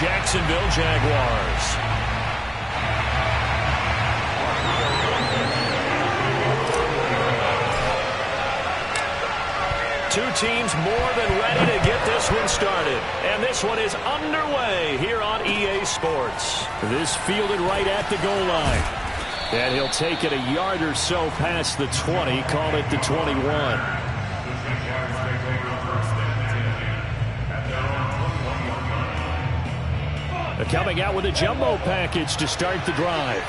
Jacksonville Jaguars. Two teams more than ready to get this one started. And this one is underway here on EA Sports. This fielded right at the goal line. And he'll take it a yard or so past the 20, call it the 21. Coming out with a jumbo package to start the drive.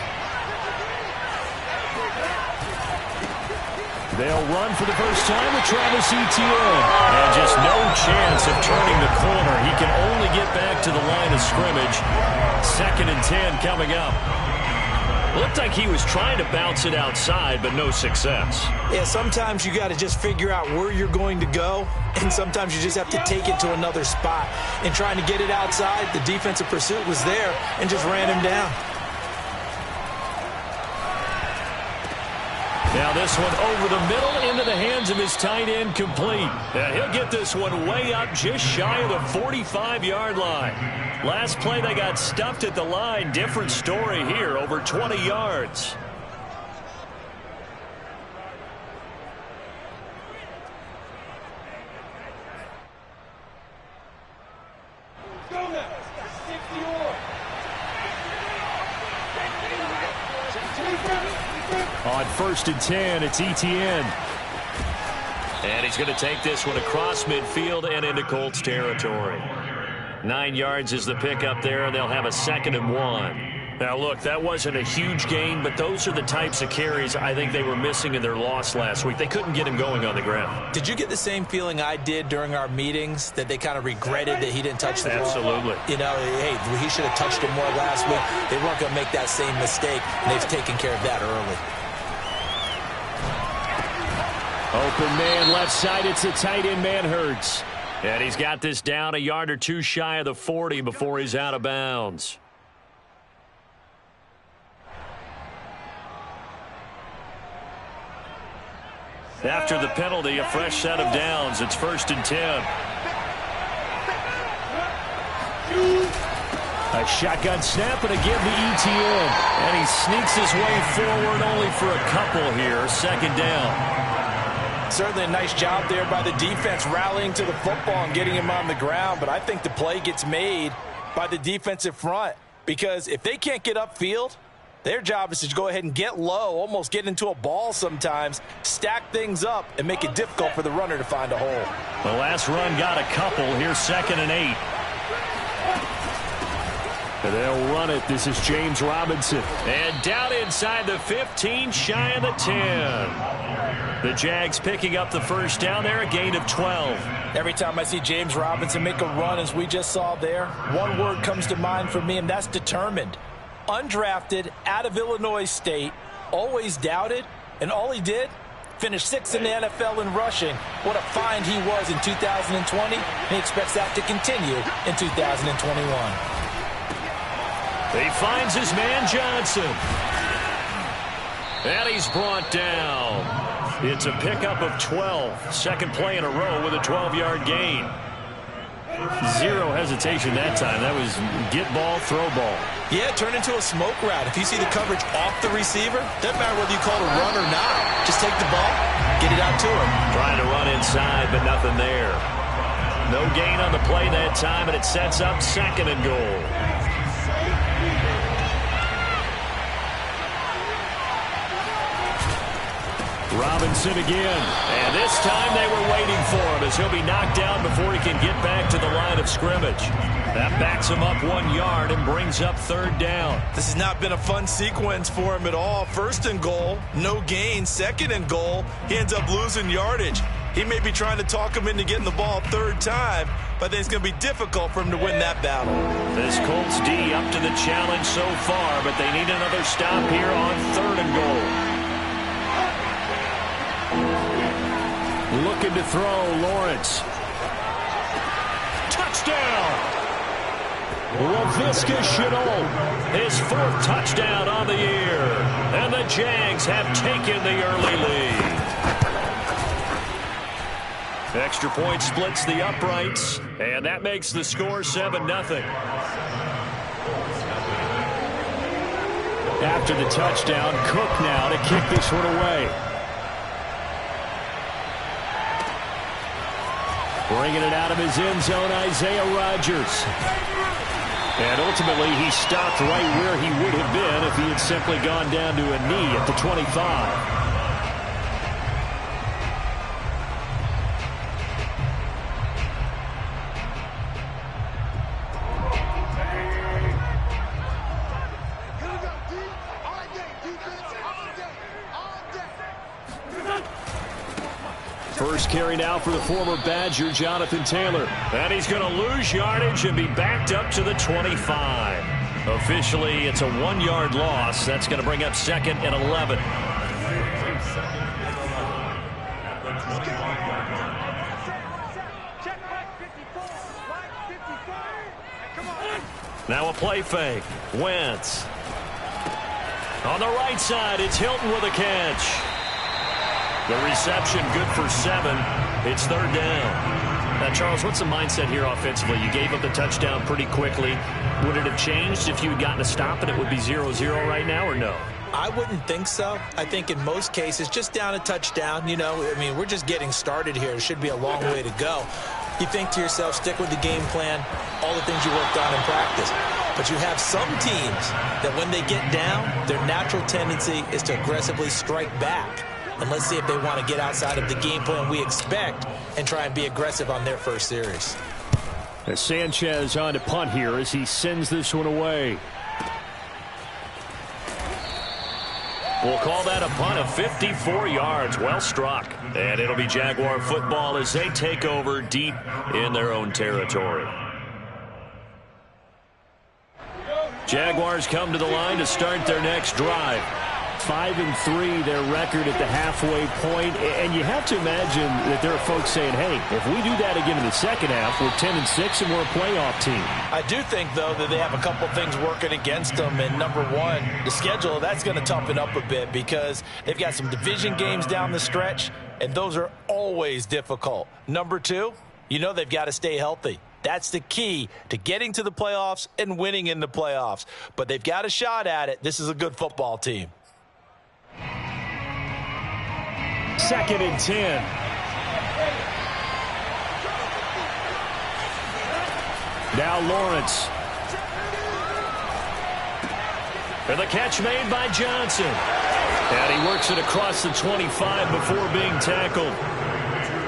They'll run for the first time with Travis Etienne. And just no chance of turning the corner. He can only get back to the line of scrimmage. 2nd and 10 coming up. Looked like he was trying to bounce it outside, but no success. Yeah, sometimes you got to just figure out where you're going to go, and sometimes you just have to take it to another spot. And trying to get it outside, the defensive pursuit was there and just ran him down. Now this one over the middle into the hands of his tight end, complete. And he'll get this one way up just shy of the 45-yard line. Last play they got stuffed at the line. Different story here, over 20 yards. On 1st and 10, it's Etienne. And he's going to take this one across midfield and into Colts territory. 9 yards is the pickup there, and they'll have a 2nd and 1. Now, look, that wasn't a huge gain, but those are the types of carries I think they were missing in their loss last week. They couldn't get him going on the ground. Did you get the same feeling I did during our meetings, that they kind of regretted that he didn't touch the ball? Absolutely. You know, hey, he should have touched it more last week. They weren't going to make that same mistake, and they've taken care of that early. Open man left side. It's the tight end, Manhertz. And he's got this down a yard or two shy of the 40 before he's out of bounds. After the penalty, a fresh set of downs. It's 1st and 10. A shotgun snap and again to Etienne. And he sneaks his way forward only for a couple here. 2nd down. Certainly a nice job there by the defense rallying to the football and getting him on the ground. But I think the play gets made by the defensive front, because if they can't get upfield, their job is to go ahead and get low, almost get into a ball sometimes, stack things up, and make it difficult for the runner to find a hole. The last run got a couple. Here's 2nd and 8. And they'll run it. This is James Robinson. And down inside the 15, shy of the 10. The Jags picking up the first down there, a gain of 12. Every time I see James Robinson make a run, as we just saw there, one word comes to mind for me, and that's determined. Undrafted, out of Illinois State, always doubted, and all he did, finished 6th in the NFL in rushing. What a find he was in 2020, and he expects that to continue in 2021. He finds his man Johnson. And he's brought down. It's a pickup of 12. Second play in a row with a 12-yard gain. Zero hesitation that time. That was get ball, throw ball. Yeah, turn into a smoke route. If you see the coverage off the receiver, doesn't matter whether you call it a run or not. Just take the ball, get it out to him. Trying to run inside, but nothing there. No gain on the play that time, and it sets up 2nd and goal. Robinson again. And this time they were waiting for him, as he'll be knocked down before he can get back to the line of scrimmage. That backs him up 1 yard and brings up 3rd down. This has not been a fun sequence for him at all. 1st and goal, no gain. 2nd and goal, he ends up losing yardage. He may be trying to talk him into getting the ball 3rd time, but then it's going to be difficult for him to win that battle. This Colts D up to the challenge so far, but they need another stop here on 3rd and goal. Looking to throw, Lawrence. Touchdown! Laviska Shenault, his 4th touchdown on the year. And the Jags have taken the early lead. Extra point splits the uprights, and that makes the score 7-0. After the touchdown, Cook now to kick this one away. Bringing it out of his end zone, Isaiah Rodgers. And ultimately, he stopped right where he would have been if he had simply gone down to a knee at the 25. First carry now for the former Badger, Jonathan Taylor. And he's going to lose yardage and be backed up to the 25. Officially, it's a 1-yard loss. That's going to bring up 2nd and 11. Now a play fake. Wentz. On the right side, it's Hilton with a catch. The reception good for 7. It's 3rd down. Now, Charles, what's the mindset here offensively? You gave up the touchdown pretty quickly. Would it have changed if you had gotten a stop and it would be 0-0 right now, or no? I wouldn't think so. I think in most cases, just down a touchdown, you know, I mean, we're just getting started here. It should be a long way to go. You think to yourself, stick with the game plan, all the things you worked on in practice. But you have some teams that when they get down, their natural tendency is to aggressively strike back. And let's see if they want to get outside of the game plan we expect and try and be aggressive on their first series. As Sanchez on to punt here as he sends this one away. We'll call that a punt of 54 yards. Well struck. And it'll be Jaguar football as they take over deep in their own territory. Jaguars come to the line to start their next drive. 5-3 their record at the halfway point, and you have to imagine that there are folks saying, hey, if we do that again in the second half, we're 10-6 and we're a playoff team. I do think, though, that they have a couple things working against them, and number one, the schedule, that's going to toughen up a bit because they've got some division games down the stretch, and those are always difficult. Number two, you know they've got to stay healthy. That's the key to getting to the playoffs and winning in the playoffs. But they've got a shot at it. This is a good football team. 2nd and 10. Now Lawrence. And the catch made by Johnson. And he works it across the 25 before being tackled.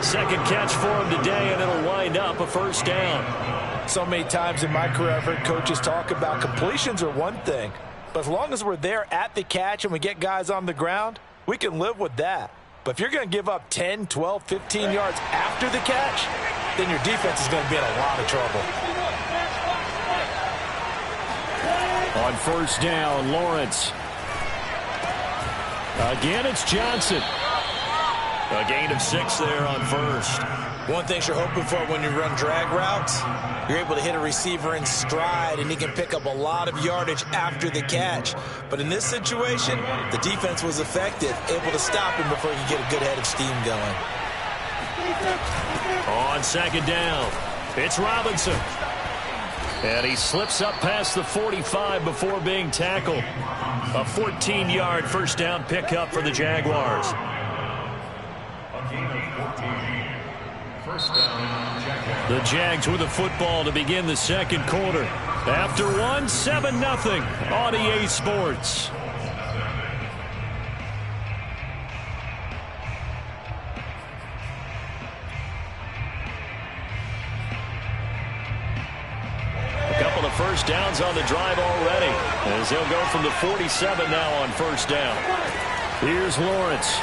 Second catch for him today, and it'll wind up a first down. So many times in my career I've heard coaches talk about completions are one thing. But as long as we're there at the catch and we get guys on the ground, we can live with that. But if you're going to give up 10, 12, 15 yards after the catch, then your defense is going to be in a lot of trouble. On first down, Lawrence. Again, it's Johnson. A gain of 6 there on first. One thing you're hoping for when you run drag routes, you're able to hit a receiver in stride, and he can pick up a lot of yardage after the catch. But in this situation, the defense was effective, able to stop him before he could get a good head of steam going. On second down, it's Robinson. And he slips up past the 45 before being tackled. A 14-yard first down pickup for the Jaguars. The Jags with the football to begin the second quarter. After one, 7-0 on EA Sports. A couple of first downs on the drive already, as they'll go from the 47 now on first down. Here's Lawrence.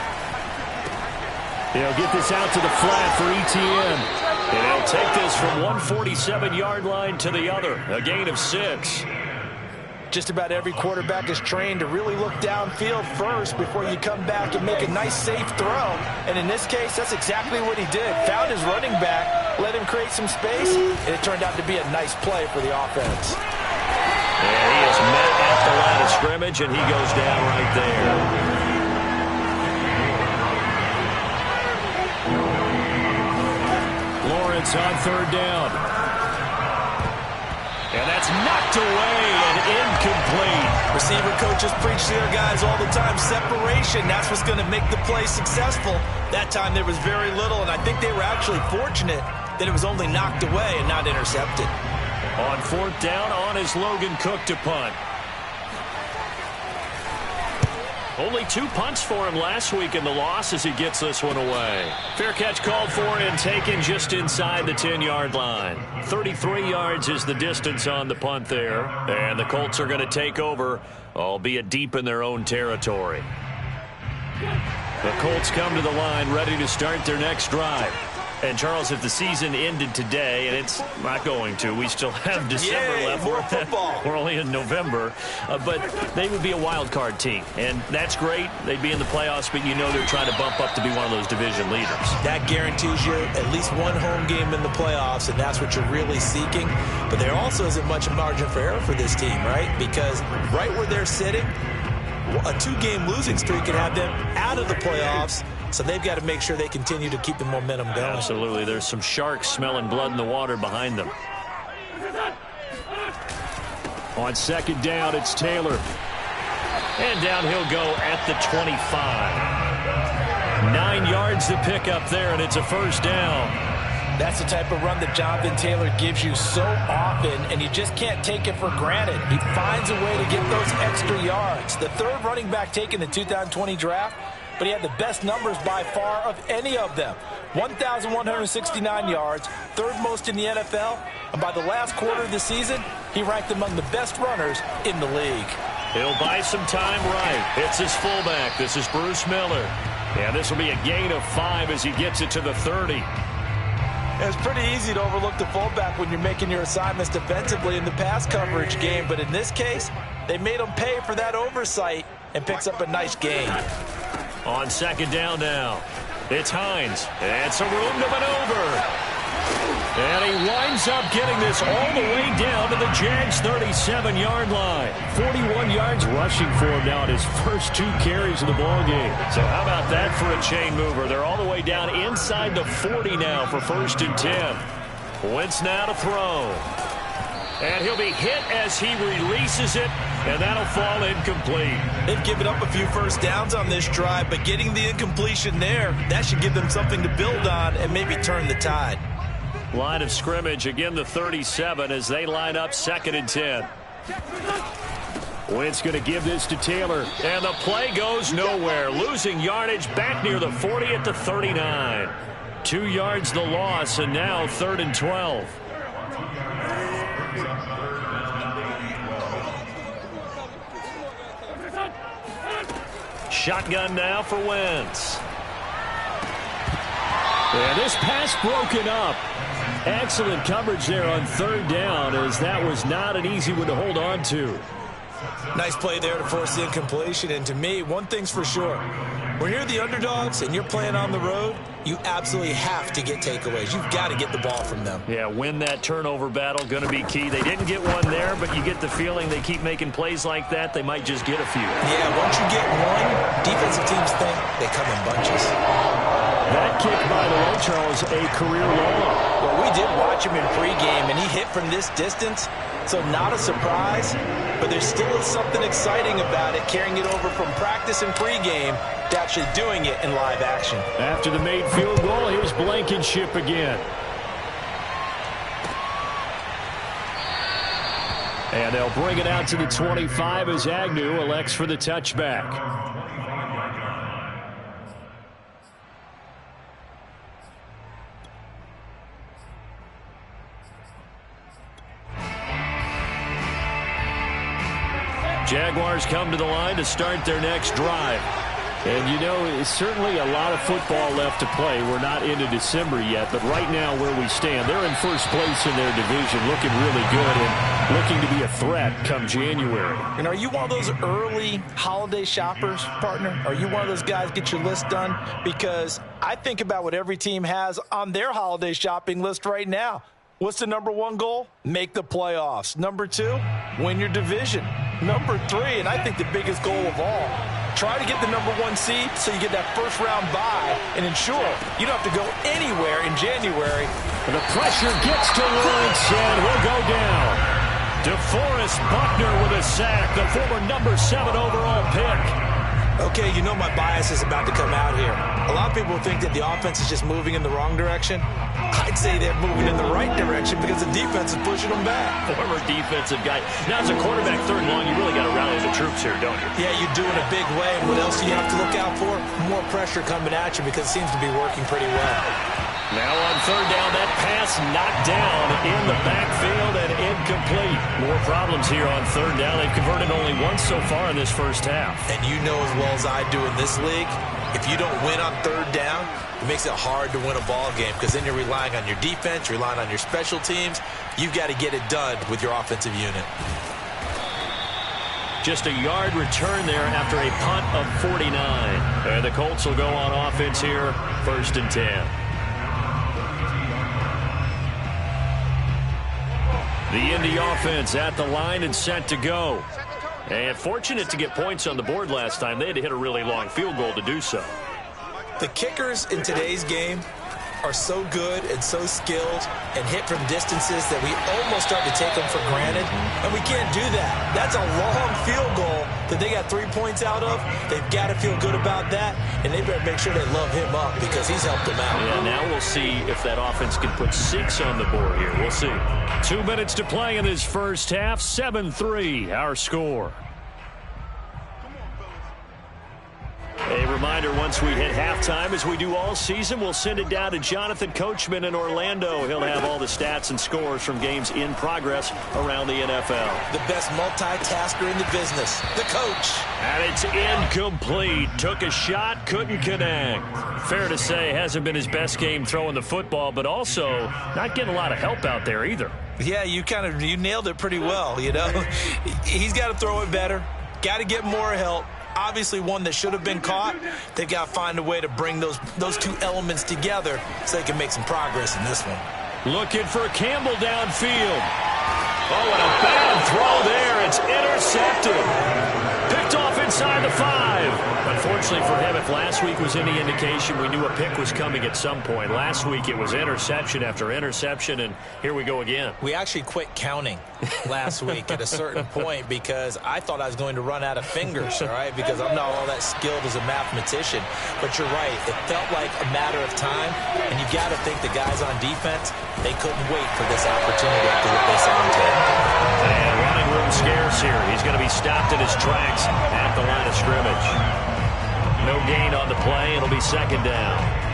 He'll get this out to the flat for ETN. And he'll take this from 147-yard line to the other. A gain of 6. Just about every quarterback is trained to really look downfield first before you come back and make a nice, safe throw. And in this case, that's exactly what he did. Found his running back, let him create some space, and it turned out to be a nice play for the offense. And he is met at the line of scrimmage, and he goes down right there. Lawrence on third down. And that's knocked away, incomplete. Receiver coaches preach to their guys all the time. Separation, that's what's going to make the play successful. That time there was very little, and I think they were actually fortunate that it was only knocked away and not intercepted. On 4th down, on is Logan Cook to punt. Only 2 punts for him last week in the loss as he gets this one away. Fair catch called for and taken just inside the 10-yard line. 33 yards is the distance on the punt there. And the Colts are going to take over, albeit deep in their own territory. The Colts come to the line ready to start their next drive. And, Charles, if the season ended today, and it's not going to, we still have December left. More football. We're only in November. But they would be a wild card team. And that's great. They'd be in the playoffs, but you know they're trying to bump up to be one of those division leaders. That guarantees you at least one home game in the playoffs, and that's what you're really seeking. But there also isn't much margin for error for this team, right? Because right where they're sitting, a 2-game losing streak could have them out of the playoffs. So they've got to make sure they continue to keep the momentum going. Absolutely. There's some sharks smelling blood in the water behind them. On 2nd down, it's Taylor. And down he'll go at the 25. 9 yards to pick up there, and it's a 1st down. That's the type of run that Jonathan Taylor gives you so often, and you just can't take it for granted. He finds a way to get those extra yards. The 3rd running back taken in the 2020 draft, but he had the best numbers by far of any of them. 1,169 yards, 3rd most in the NFL, and by the last quarter of the season, he ranked among the best runners in the league. He'll buy some time right. It's his fullback. This is Bruce Miller. And this will be a gain of 5 as he gets it to the 30. It's pretty easy to overlook the fullback when you're making your assignments defensively in the pass coverage game, but in this case, they made him pay for that oversight and picks up a nice gain. On 2nd down now, it's Hines. And some room to maneuver. And he winds up getting this all the way down to the Jags' 37-yard line. 41 yards rushing for him now in his first 2 carries of the ballgame. So how about that for a chain mover? They're all the way down inside the 40 now for 1st and 10. Wentz now to throw. And he'll be hit as he releases it, and that'll fall incomplete. They've given up a few 1st downs on this drive, but getting the incompletion there, that should give them something to build on and maybe turn the tide. Line of scrimmage, again the 37 as they line up 2nd and 10. Wentz going to give this to Taylor, and the play goes nowhere. Losing yardage back near the 40 at the 39. 2 yards the loss, and now 3rd and 12. Shotgun now for Wentz. And this pass broken up. Excellent coverage there on 3rd down, as that was not an easy one to hold on to. Nice play there to force the incompletion, and to me, one thing's for sure. When you're the underdogs and you're playing on the road, you absolutely have to get takeaways. You've got to get the ball from them. Yeah, win that turnover battle, going to be key. They didn't get one there, but you get the feeling they keep making plays like that, they might just get a few. Yeah, once you get one, defensive teams think they come in bunches. That kick, by the way, Charles, a career long. Well, we did watch him in pregame, and he hit from this distance, so not a surprise, but there still is something exciting about it, carrying it over from practice and pregame to actually doing it in live action. After the made field goal, here's Blankenship again. And they'll bring it out to the 25 as Agnew elects for the touchback. Jaguars come to the line to start their next drive. And, you know, it's certainly a lot of football left to play. We're not into December yet, but right now where we stand, they're in first place in their division, looking really good and looking to be a threat come January. And are you one of those early holiday shoppers, partner? Are you one of those guys get your list done? Because I think about what every team has on their holiday shopping list right now. What's the number 1 goal? Make the playoffs. Number 2, win your division. Number 3, and I think the biggest goal of all, try to get the number 1 seed so you get that first-round bye and ensure you don't have to go anywhere in January. And the pressure gets to Lawrence, and he'll go down. DeForest Buckner with a sack, the former number 7 overall pick. Okay, you know my bias is about to come out here. A lot of people think that the offense is just moving in the wrong direction. I'd say they're moving in the right direction because the defense is pushing them back. Former defensive guy. Now, as a quarterback, 3rd and long, you really got to rally the troops here, don't you? Yeah, you do in a big way. And what else do you have to look out for? More pressure coming at you because it seems to be working pretty well. Now on 3rd down, that pass knocked down in the backfield and incomplete. More problems here on 3rd down. They've converted only once so far in this first half. And you know as well as I do in this league, if you don't win on 3rd down, it makes it hard to win a ball game because then you're relying on your defense, you're relying on your special teams. You've got to get it done with your offensive unit. Just a yard return there after a punt of 49. And the Colts will go on offense here, 1st and 10. The Indy offense at the line and set to go. And fortunate to get points on the board last time. They had to hit a really long field goal to do so. The kickers in today's game are so good and so skilled and hit from distances that we almost start to take them for granted, and we can't do that. That's a long field goal that they got 3 points out of. They've got to feel good about that, and they better make sure they love him up because he's helped them out. Yeah, now we'll see if that offense can put 6 on the board here. We'll see. 2 minutes to play in this first half. 7-3 our score. A reminder, once we hit halftime, as we do all season, we'll send it down to Jonathan Coachman in Orlando. He'll have all the stats and scores from games in progress around the NFL. The best multitasker in the business, the coach. And it's incomplete. Took a shot, couldn't connect. Fair to say, hasn't been his best game throwing the football, but also not getting a lot of help out there either. Yeah, you nailed it pretty well, you know. He's got to throw it better, got to get more help. Obviously one that should have been caught. They've got to find a way to bring those 2 elements together so they can make some progress in this one. Looking for Campbell downfield. Oh, and a bad throw there. It's intercepted. Picked off inside the 5. Unfortunately for him, if last week was any indication, we knew a pick was coming at some point. Last week it was interception after interception, and here we go again. We actually quit counting last week at a certain point because I thought I was going to run out of fingers, all right, because I'm not all that skilled as a mathematician. But you're right. It felt like a matter of time, and you got to think the guys on defense, they couldn't wait for this opportunity after what they saw on tape. And running room scarce here. He's going to be stopped in his tracks at the line of scrimmage. No gain on the play. It'll be 2nd down.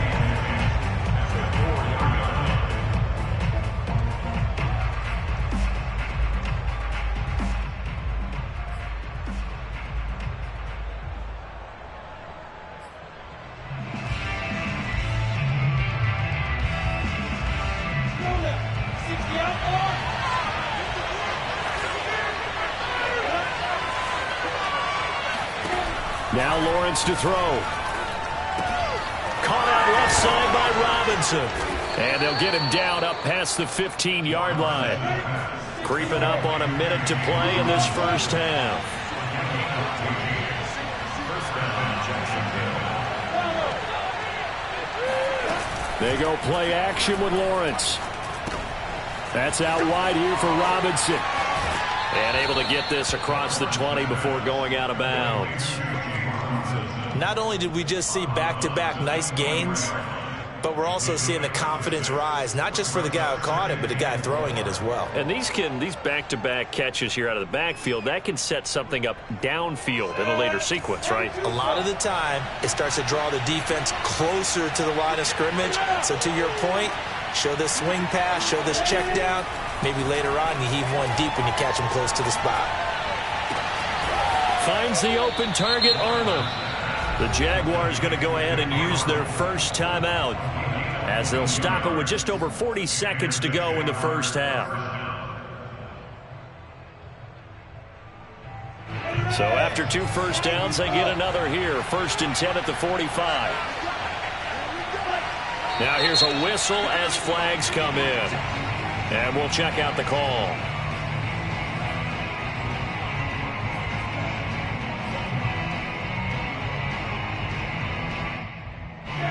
Now Lawrence to throw. Caught out left side by Robinson. And they'll get him down up past the 15-yard line. Creeping up on a minute to play in this first half. They go play action with Lawrence. That's out wide here for Robinson. And able to get this across the 20 before going out of bounds. Not only did we just see back-to-back nice gains, but we're also seeing the confidence rise, not just for the guy who caught it, but the guy throwing it as well. And these back-to-back catches here out of the backfield, that can set something up downfield in a later sequence, right? A lot of the time, it starts to draw the defense closer to the line of scrimmage. So to your point, show this swing pass, show this check down. Maybe later on you heave one deep when you catch him close to the spot. Finds the open target, Arnold. The Jaguars going to go ahead and use their first timeout as they'll stop it with just over 40 seconds to go in the first half. So after 2 first downs, they get another here. 1st and 10 at the 45. Now here's a whistle as flags come in. And we'll check out the call.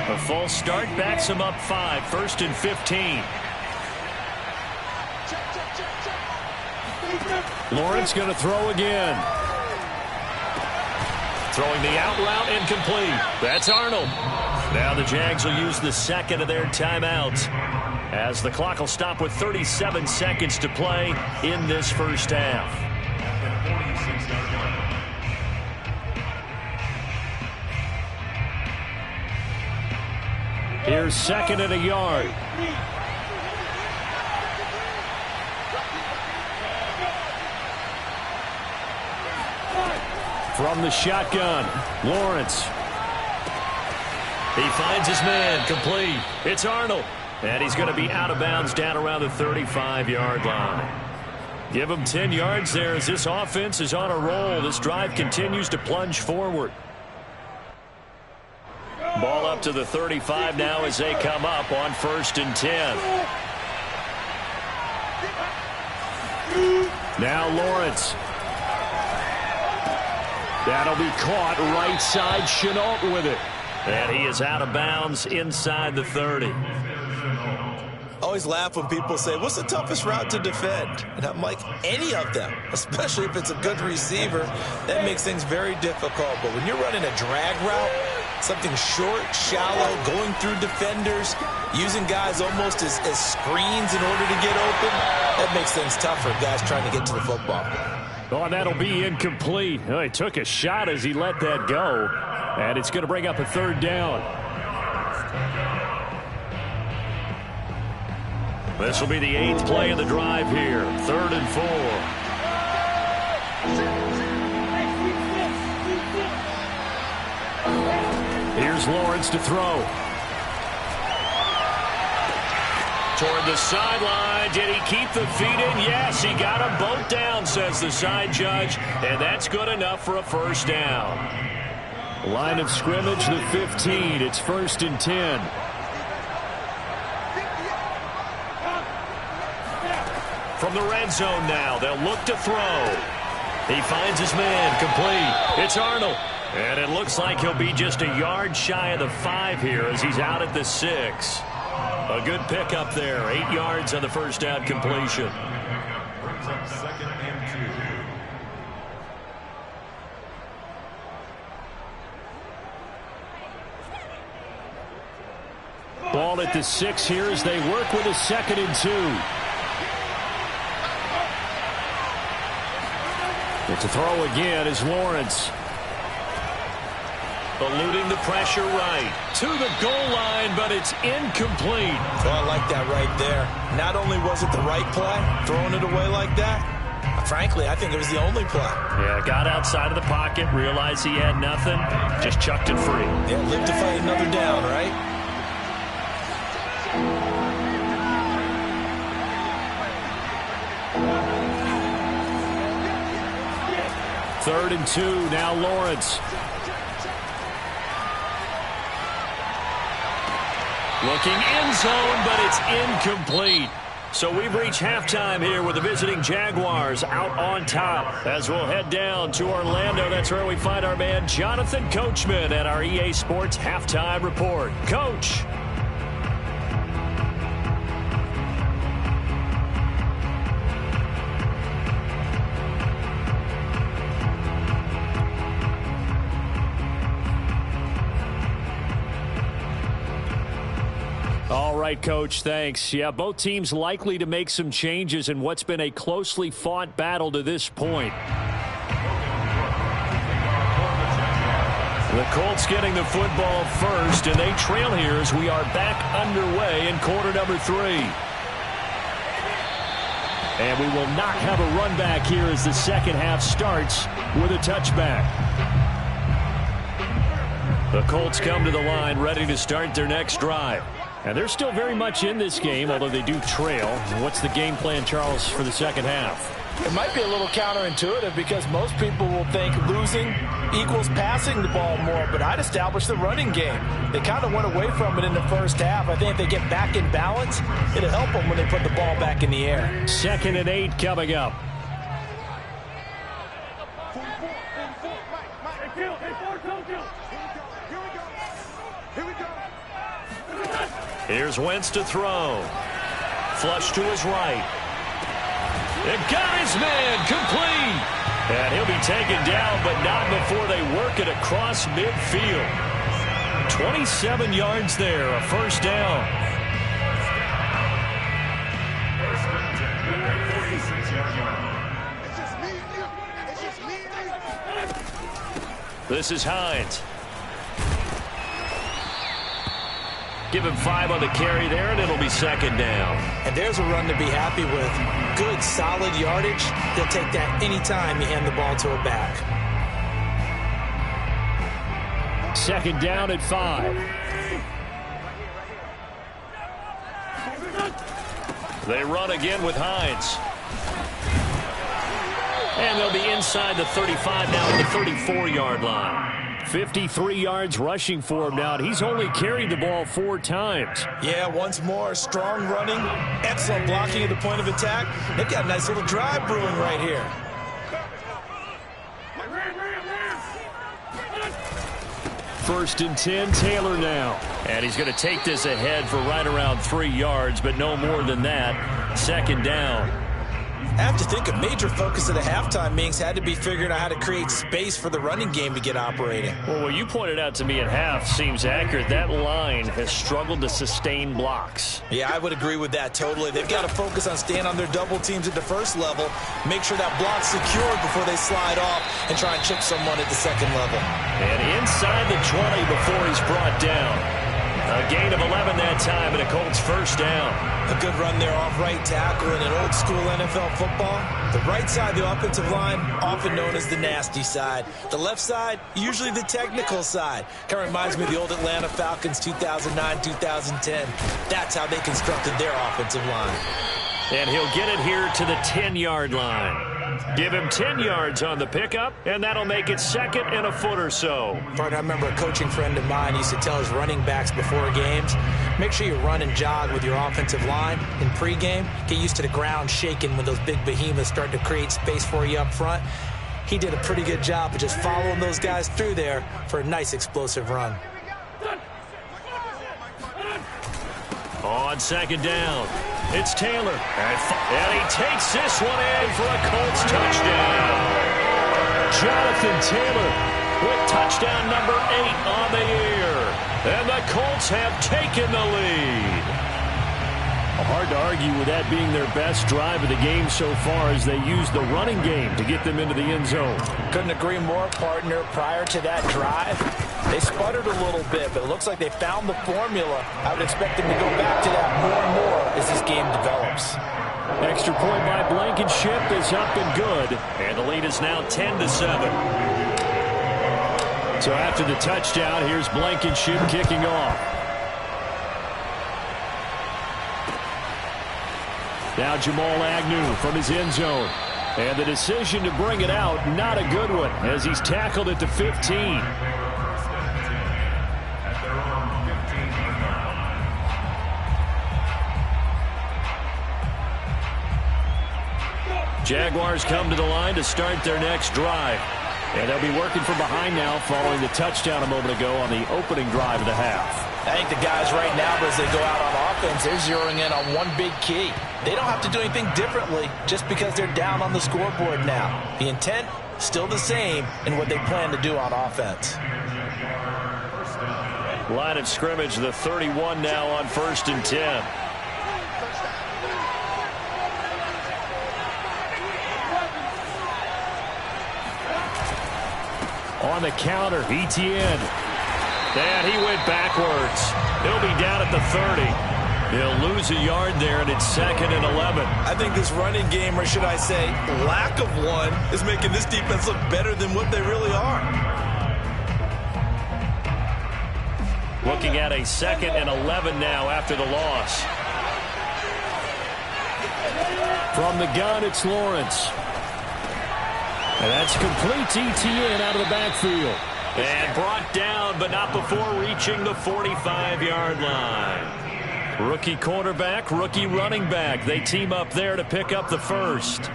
A false start backs him up 5. 1st and 15. Lawrence going to throw again. Throwing the out route incomplete. That's Arnold. Now the Jags will use the second of their timeouts as the clock will stop with 37 seconds to play in this first half. Here's second and a yard. From the shotgun, Lawrence. He finds his man, complete. It's Arnold. And he's going to be out of bounds down around the 35-yard line. Give him 10 yards there as this offense is on a roll. This drive continues to plunge forward. Ball up to the 35 now as they come up on 1st and 10. Now Lawrence. That'll be caught right side. Shenault with it. And he is out of bounds inside the 30. Always laugh when people say, what's the toughest route to defend? And I'm like, any of them, especially if it's a good receiver. That makes things very difficult. But when you're running a drag route, something short, shallow, going through defenders, using guys almost as screens in order to get open, that makes things tough for guys trying to get to the football. Oh, that'll be incomplete. Oh, he took a shot as he let that go. And it's going to bring up a 3rd down. This will be the 8th play of the drive here. 3rd and 4. Here's Lawrence to throw. Toward the sideline. Did he keep the feet in? Yes, he got them both down, says the side judge. And that's good enough for a 1st down. Line of scrimmage, the 15. It's 1st and 10. From the red zone now, they'll look to throw. He finds his man, complete. It's Arnold. And it looks like he'll be just a yard shy of the 5 here as he's out at the 6. A good pickup there. 8 yards on the 1st down completion. Brings up 2nd and 2. Ball at the 6 here as they work with a 2nd and 2. But to throw again is Lawrence. Eluding the pressure right to the goal line, but it's incomplete. So I like that right there. Not only was it the right play, throwing it away like that, frankly, I think it was the only play. Yeah, got outside of the pocket, realized he had nothing, just chucked it free. Yeah, live to fight another down, right? Third and 2, now Lawrence. Looking end zone, but it's incomplete. So we've reached halftime here with the visiting Jaguars out on top. As we'll head down to Orlando, that's where we find our man Jonathan Coachman at our EA Sports Halftime Report. Coach. All right, Coach, thanks. Yeah, both teams likely to make some changes in what's been a closely fought battle to this point. The Colts getting the football first, and they trail here as we are back underway in quarter number 3. And we will not have a run back here as the second half starts with a touchback. The Colts come to the line ready to start their next drive. And they're still very much in this game, although they do trail. What's the game plan, Charles, for the second half? It might be a little counterintuitive because most people will think losing equals passing the ball more, but I'd establish the running game. They kind of went away from it in the first half. I think if they get back in balance, it'll help them when they put the ball back in the air. 2nd and 8 coming up. Here's Wentz to throw. Flush to his right. It got his man complete. And he'll be taken down, but not before they work it across midfield. 27 yards there, a first down. This is Hines. Give him 5 on the carry there, and it'll be second down. And there's a run to be happy with. Good, solid yardage. He'll take that anytime you hand the ball to a back. Second down at 5. They run again with Hines. And they'll be inside the 35 now at the 34-yard line. 53 yards rushing for him now, and he's only carried the ball 4 times. Yeah, once more, strong running, excellent blocking at the point of attack. They've got a nice little drive brewing right here. First and 10, Taylor now. And he's going to take this ahead for right around 3 yards, but no more than that. Second down. I have to think a major focus of the halftime meetings had to be figuring out how to create space for the running game to get operating. Well, what you pointed out to me at half seems accurate. That line has struggled to sustain blocks. Yeah, I would agree with that totally. They've got to focus on staying on their double teams at the first level, make sure that block's secured before they slide off and try and chip someone at the second level. And inside the 20 before he's brought down. A gain of 11 that time, and a Colts first down. A good run there off right tackle in an old school NFL football. The right side of the offensive line, often known as the nasty side. The left side, usually the technical side. Kind of reminds me of the old Atlanta Falcons 2009-2010. That's how they constructed their offensive line. And he'll get it here to the 10-yard line. Give him 10 yards on the pickup, and that'll make it second and a foot or so. I remember a coaching friend of mine used to tell his running backs before games, make sure you run and jog with your offensive line in pregame. Get used to the ground shaking when those big behemoths start to create space for you up front. He did a pretty good job of just following those guys through there for a nice explosive run. On second down, it's Taylor. And he takes this one in for a Colts touchdown. Jonathan Taylor with touchdown number 8 on the year. And the Colts have taken the lead. Hard to argue with that being their best drive of the game so far as they use the running game to get them into the end zone. Couldn't agree more, partner. Prior to that drive, they sputtered a little bit, but it looks like they found the formula. I would expect them to go back to that more and more as this game develops. Extra point by Blankenship is up and good. And the lead is now 10-7. So after the touchdown, here's Blankenship kicking off. Now Jamal Agnew from his end zone. And the decision to bring it out, not a good one, as he's tackled at the 15. Jaguars come to the line to start their next drive. And they'll be working from behind now following the touchdown a moment ago on the opening drive of the half. I think the guys right now, as they go out on offense, they're zeroing in on one big key. They don't have to do anything differently just because they're down on the scoreboard now. The intent, still the same in what they plan to do on offense. Line of scrimmage, the 31 now on 1st and 10. On the counter, Etienne. And he went backwards. He'll be down at the 30. He'll lose a yard there, and it's 2nd and 11. I think this running game, or should I say lack of one, is making this defense look better than what they really are. Looking at a 2nd and 11 now after the loss. From the gun, it's Lawrence. And that's complete to Etienne out of the backfield. And brought down, but not before reaching the 45-yard line. Rookie quarterback, rookie running back. They team up there to pick up the first.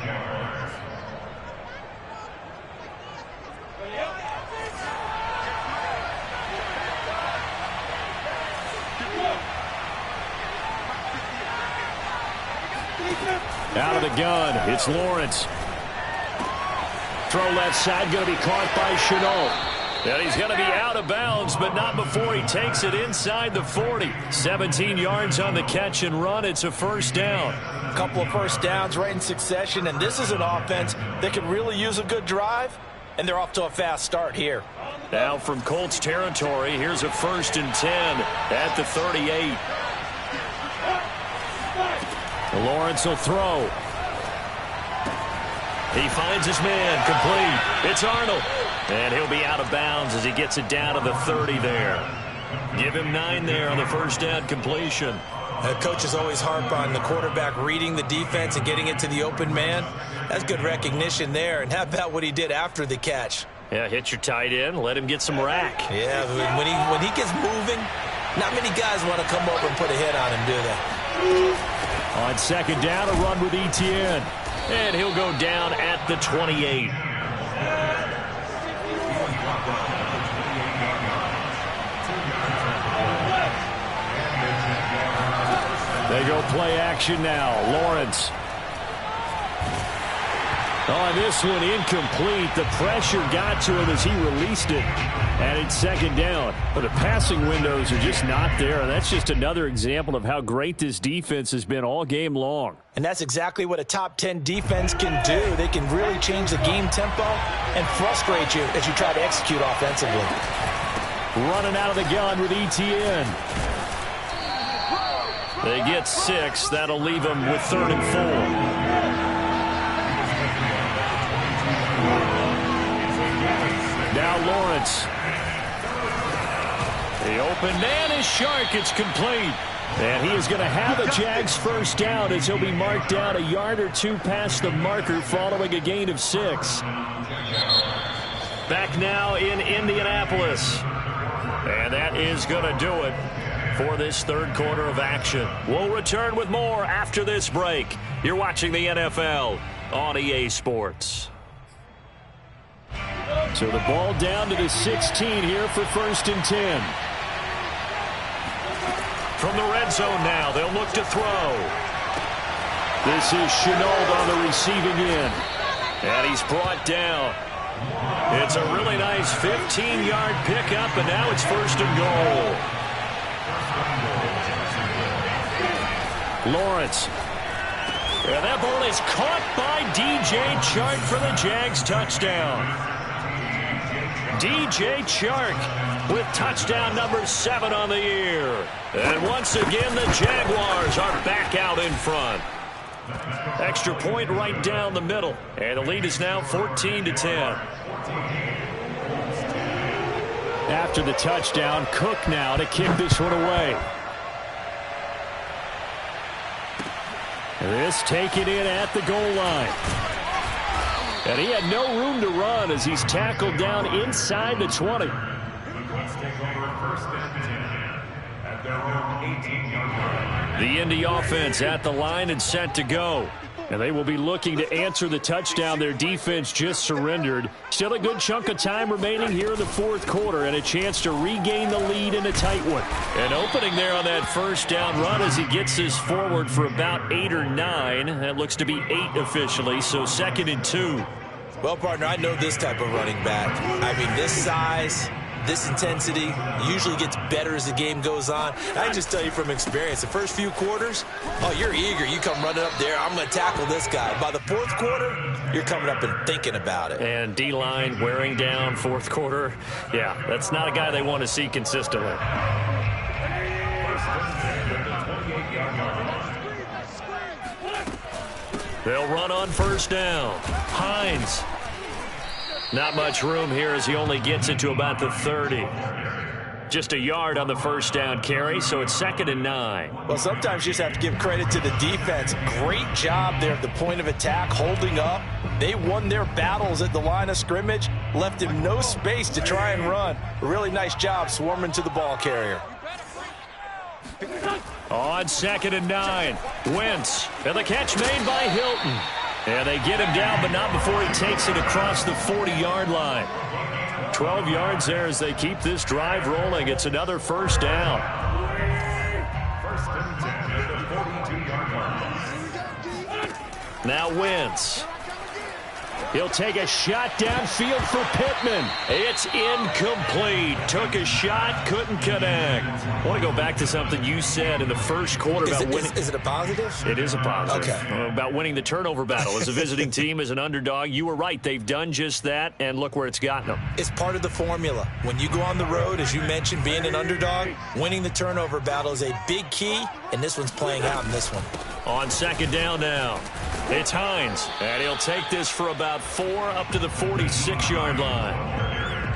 Out of the gun, it's Lawrence. Throw left side, going to be caught by Shenault. And he's going to be out of bounds, but not before he takes it inside the 40. 17 yards on the catch and run. It's a first down. A couple of first downs right in succession, and this is an offense that can really use a good drive, and they're off to a fast start here. Now from Colts territory, here's a 1st and 10 at the 38. Lawrence will throw. He finds his man, complete. It's Arnold. And he'll be out of bounds as he gets it down to the 30 there. Give him 9 there on the first down completion. Coaches always harp on the quarterback reading the defense and getting it to the open man. That's good recognition there. And how about what he did after the catch? Yeah, hit your tight end, let him get some rack. Yeah, when he gets moving, not many guys want to come over and put a hit on him, do they? On second down, a run with Etienne. And he'll go down at the 28. They go play action now. Lawrence. On this one, incomplete. The pressure got to him as he released it. And it's second down. But the passing windows are just not there. And that's just another example of how great this defense has been all game long. And that's exactly what a top 10 defense can do. They can really change the game tempo and frustrate you as you try to execute offensively. Running out of the gun with Etienne. They get 6. That'll leave them with 3rd and 4. Now Lawrence. The open man is Shark. It's complete. And he is going to have a Jags first down as he'll be marked down a yard or two past the marker following a gain of 6. Back now in Indianapolis. And that is going to do it for this third quarter of action. We'll return with more after this break. You're watching the NFL on EA Sports. So the ball down to the 16 here for 1st and 10. From the red zone now, they'll look to throw. This is Shenault on the receiving end. And he's brought down. It's a really nice 15-yard pickup, and now it's 1st and goal. Lawrence. And that ball is caught by DJ Chark for the Jags touchdown. DJ Chark with touchdown number 7 on the year. And once again, the Jaguars are back out in front. Extra point right down the middle. And the lead is now 14-10. After the touchdown, Cook now to kick this one away. This taken in at the goal line. And he had no room to run as he's tackled down inside the 20. The Indy offense at the line and set to go. And they will be looking to answer the touchdown their defense just surrendered. Still a good chunk of time remaining here in the fourth quarter and a chance to regain the lead in a tight one. An opening there on that first down run as he gets this forward for about 8 or 9. That looks to be 8 officially, so 2nd and 2. Well, partner, I know this type of running back. I mean, this size, this intensity usually gets better as the game goes on. I can just tell you from experience, the first few quarters, oh, you're eager. You come running up there, I'm going to tackle this guy. By the fourth quarter, you're coming up and thinking about it. And D-line wearing down fourth quarter. Yeah, that's not a guy they want to see consistently. They'll run on first down. Hines. Not much room here as he only gets it to about the 30. Just a yard on the first down carry, so it's 2nd and 9. Well, sometimes you just have to give credit to the defense. Great job there at the point of attack, holding up. They won their battles at the line of scrimmage, left him no space to try and run. A really nice job swarming to the ball carrier. On 2nd and 9, Wentz, and the catch made by Hilton. And they get him down, but not before he takes it across the 40-yard line. 12 yards there as they keep this drive rolling. It's another first down. Now Wentz. He'll take a shot downfield for Pittman. It's incomplete. Took a shot, couldn't connect. I want to go back to something you said in the first quarter about winning. Is it a positive? It is a positive. Okay. About winning the turnover battle. As a visiting team, as an underdog, you were right. They've done just that, and look where it's gotten them. It's part of the formula. When you go on the road, as you mentioned, being an underdog, winning the turnover battle is a big key, and this one's playing out in this one. On second down now, it's Hines, and he'll take this for about 4 up to the 46-yard line.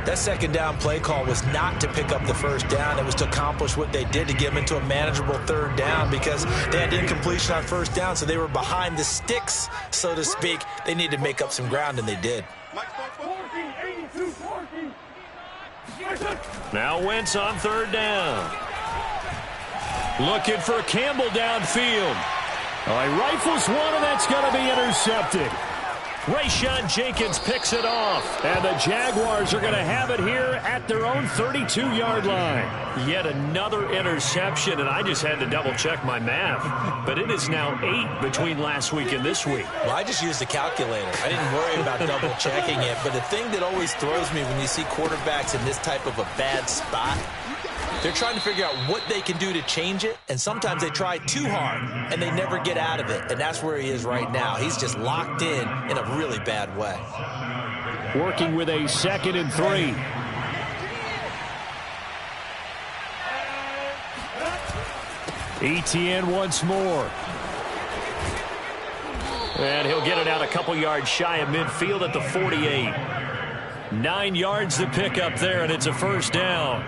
That second down play call was not to pick up the first down. It was to accomplish what they did to get them into a manageable third down because they had incompletion on first down, so they were behind the sticks, so to speak. They needed to make up some ground, and they did. Now Wentz on third down. Looking for Campbell downfield. He rifles one, and that's going to be intercepted. Rayshawn Jenkins picks it off. And the Jaguars are going to have it here at their own 32-yard line. Yet another interception, and I just had to double-check my math. But it is now 8 between last week and this week. Well, I just used the calculator. I didn't worry about double-checking it. But the thing that always throws me when you see quarterbacks in this type of a bad spot, they're trying to figure out what they can do to change it, and sometimes they try too hard, and they never get out of it, and that's where he is right now. He's just locked in a really bad way. Working with a 2nd and 3. Etienne once more. And he'll get it out a couple yards shy of midfield at the 48. 9 yards to pick up there, and it's a first down.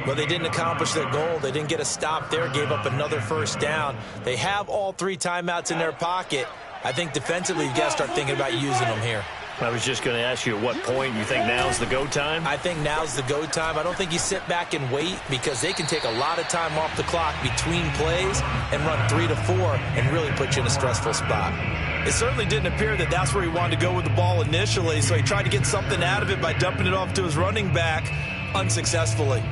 Well, they didn't accomplish their goal. They didn't get a stop there, gave up another first down. They have all 3 timeouts in their pocket. I think defensively you've got to start thinking about using them here. I was just going to ask you at what point you think now's the go time? I think now's the go time. I don't think you sit back and wait because they can take a lot of time off the clock between plays and run 3 to 4 and really put you in a stressful spot. It certainly didn't appear that that's where he wanted to go with the ball initially, so he tried to get something out of it by dumping it off to his running back unsuccessfully.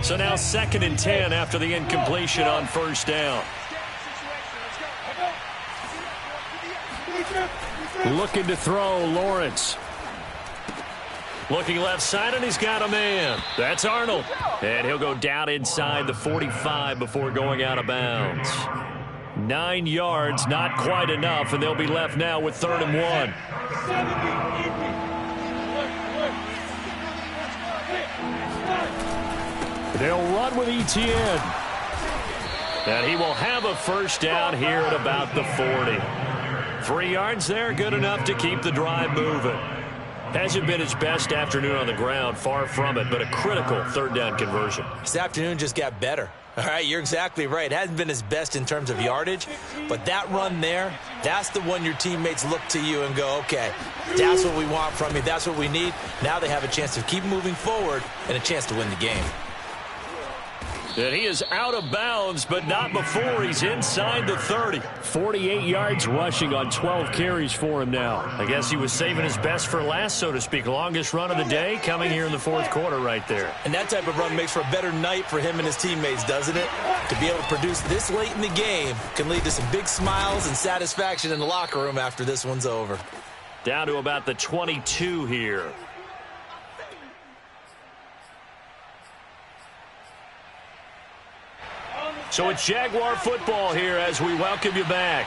So now 2nd and 10 after the incompletion on first down. Looking to throw, Lawrence. Looking left side, and he's got a man. That's Arnold. And he'll go down inside the 45 before going out of bounds. 9 yards, not quite enough, and they'll be left now with 3rd and 1. They'll run with Etienne. And he will have a first down here at about the 40. 3 yards there, good enough to keep the drive moving. Hasn't been his best afternoon on the ground, far from it, but a critical 3rd down conversion. This afternoon just got better. All right, you're exactly right. It hasn't been his best in terms of yardage, but that run there, that's the one your teammates look to you and go, okay, that's what we want from you. That's what we need. Now they have a chance to keep moving forward and a chance to win the game. And he is out of bounds, but not before he's inside the 30. 48 yards rushing on 12 carries for him now. I guess he was saving his best for last, so to speak. Longest run of the day coming here in the 4th quarter right there. And that type of run makes for a better night for him and his teammates, doesn't it? To be able to produce this late in the game can lead to some big smiles and satisfaction in the locker room after this one's over. Down to about the 22 here. So it's Jaguar football here as we welcome you back.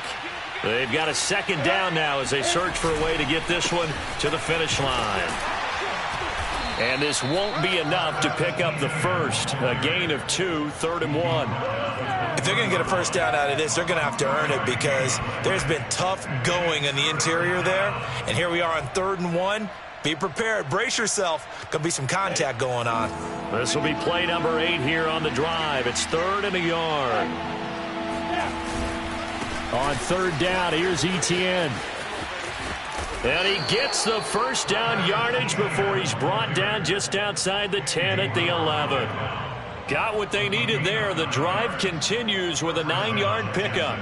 They've got a 2nd down now as they search for a way to get this one to the finish line. And this won't be enough to pick up the first. A gain of 2, 3rd and 1. If they're going to get a first down out of this, they're going to have to earn it because there's been tough going in the interior there. And here we are on 3rd and 1. Be prepared. Brace yourself. Could be some contact going on. This will be play number 8 here on the drive. It's 3rd and a yard. On 3rd down, here's Etienne. And he gets the first down yardage before he's brought down just outside the 10 at the 11. Got what they needed there. The drive continues with a 9-yard pickup.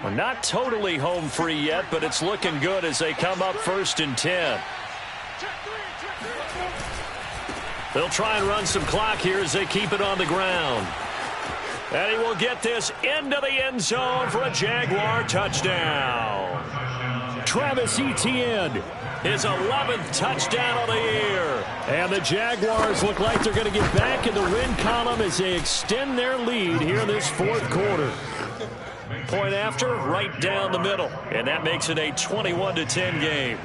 Well, not totally home free yet, but it's looking good as they come up 1st and 10. They'll try and run some clock here as they keep it on the ground. And he will get this into the end zone for a Jaguar touchdown. Travis Etienne. His 11th touchdown of the year. And the Jaguars look like they're going to get back in the win column as they extend their lead here in this fourth quarter. Point after, right down the middle. And that makes it a 21-10 game.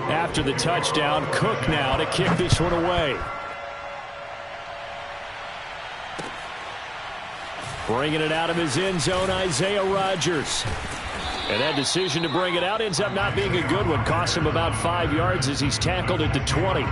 After the touchdown, Cook now to kick this one away. Bringing it out of his end zone, Isaiah Rodgers. And that decision to bring it out ends up not being a good one. Cost him about 5 yards as he's tackled at the 20.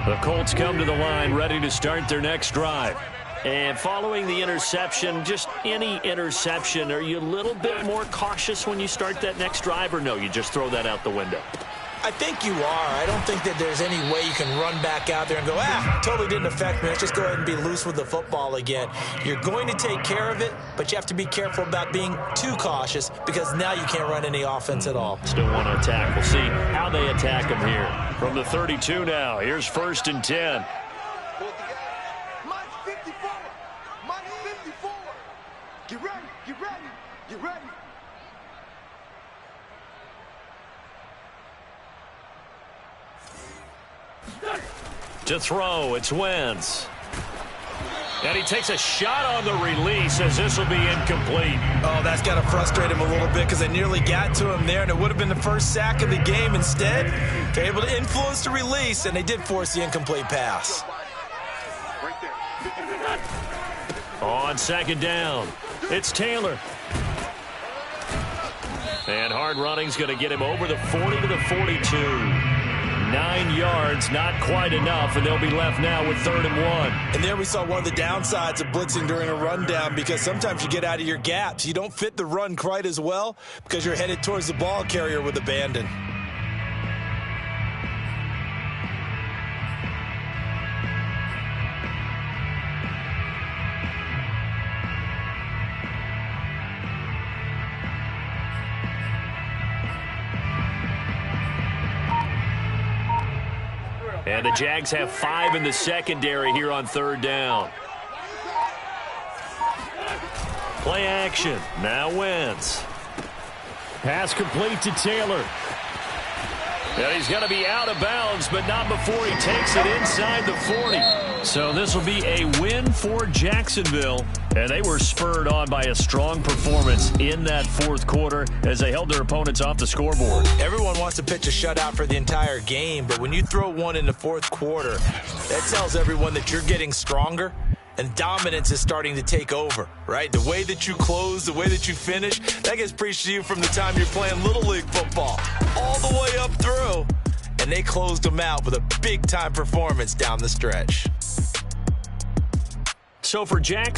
The Colts come to the line ready to start their next drive. And following the interception, just any interception, are you a little bit more cautious when you start that next drive, or no, you just throw that out the window? I think you are. I don't think that there's any way you can run back out there and go, totally didn't affect me. Let's just go ahead and be loose with the football again. You're going to take care of it, but you have to be careful about being too cautious because now you can't run any offense at all. Still want to attack. We'll see how they attack him here. From the 32 now, here's 1st and 10. Mike 54. Mike 54. Get ready. Get ready. Get ready. To throw, it's Wentz. And he takes a shot on the release as this will be incomplete. Oh, that's got to frustrate him a little bit because they nearly got to him there, and it would have been the first sack of the game. Instead, they're able to influence the release, and they did force the incomplete pass. On 2nd down, it's Taylor. And hard running's going to get him over the 40 to the 42. 9 yards, not quite enough, and they'll be left now with 3rd and 1. And there we saw one of the downsides of blitzing during a rundown because sometimes you get out of your gaps. You don't fit the run quite as well because you're headed towards the ball carrier with abandon. And the Jags have 5 in the secondary here on 3rd down. Play action. Now Wentz. Pass complete to Taylor. And he's going to be out of bounds, but not before he takes it inside the 40. So this will be a win for Jacksonville. And they were spurred on by a strong performance in that 4th quarter as they held their opponents off the scoreboard. Everyone wants to pitch a shutout for the entire game, but when you throw one in the 4th quarter, that tells everyone that you're getting stronger and dominance is starting to take over, right? The way that you close, the way that you finish, that gets preached to you from the time you're playing Little League football all the way up through. And they closed them out with a big-time performance down the stretch. So for Jackson,